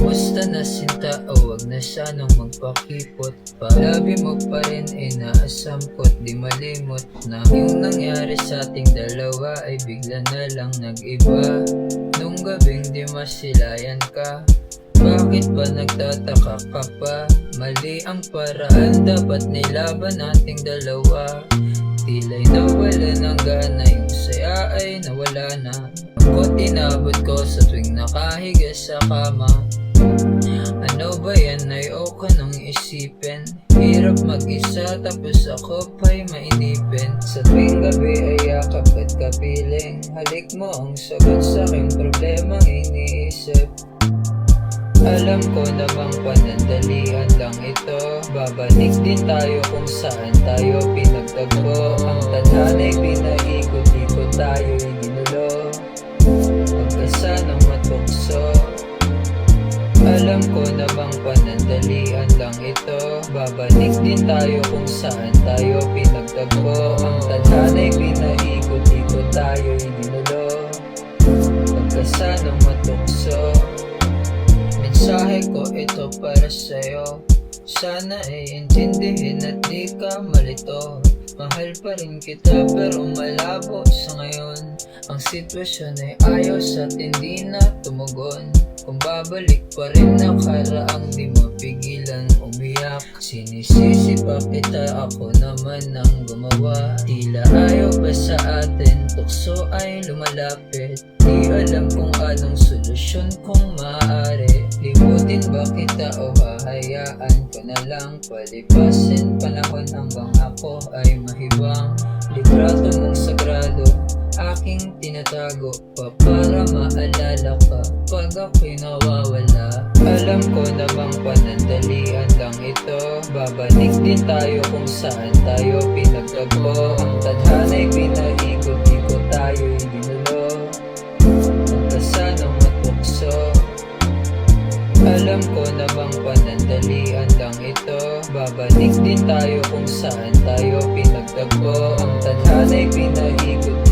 Kumusta na sinta o wag na sanang magpakipot pa. Labi mo pa rin inaasam ko't di malimot na yung nangyari sa ating dalawa ay bigla na lang nag-iba. Nung gabing di masilayan ka, bakit ba nagtataka ka pa? Mali ang paraan, dapat nilaban nating dalawa. Tila'y nawala ng gana, yung saya ay nawala na. Ang inabot ko sa tuwing nakahiga sa kama. Ano ba yan ay okay nang isipin? Hirap mag-isa tapos ako pa'y mainipin. Sa tuwing gabi ay yakap at kapiling. Halik mo ang sagot sa aking problemang iniisip. Alam ko namang panandalian lang ito. Babalik din tayo kung saan tayo pinagtagpo. Ang tadhana'y pinaikot-ikot tayo'y ginulo. Pagkasanang matukso. Alam ko namang panandalian lang ito. Babalik din tayo kung saan tayo pinagtagpo. Ang tadhana'y pinaikot-ikot tayo'y ginulo. Pagkasanang matukso. Mensahe ko ito para sa'yo. Sana ay intindihin at di ka malito. Mahal pa rin kita pero malabo sa ngayon. Ang sitwasyon ay ayos at hindi na tumugon. Kung babalik pa rin nakaraang di mapigilan umiyak. Sinisisi pa kita, ako naman ang gumawa. Tila ayaw ba sa atin, tukso ay lumalapit. Di alam kung anong solusyon kung maaari. Limutin ba kita o hahayaan ko na lang palipasin panahon hanggang ako ay mahibang. Litrato mong sagrado, aking tinatago pa para maalala ka pag ako'y nawawala. Alam ko namang panandalian lang ito. Babalik din tayo kung saan tayo pinagtagpo. Ang tadhana'y pinaikot-ikot tayo'y ginulo. Pagkasanang matukso. Alam ko namang panandalian lang ito. Babalik din tayo kung saan tayo pinagtagpo. Ang tadhana'y pinaikot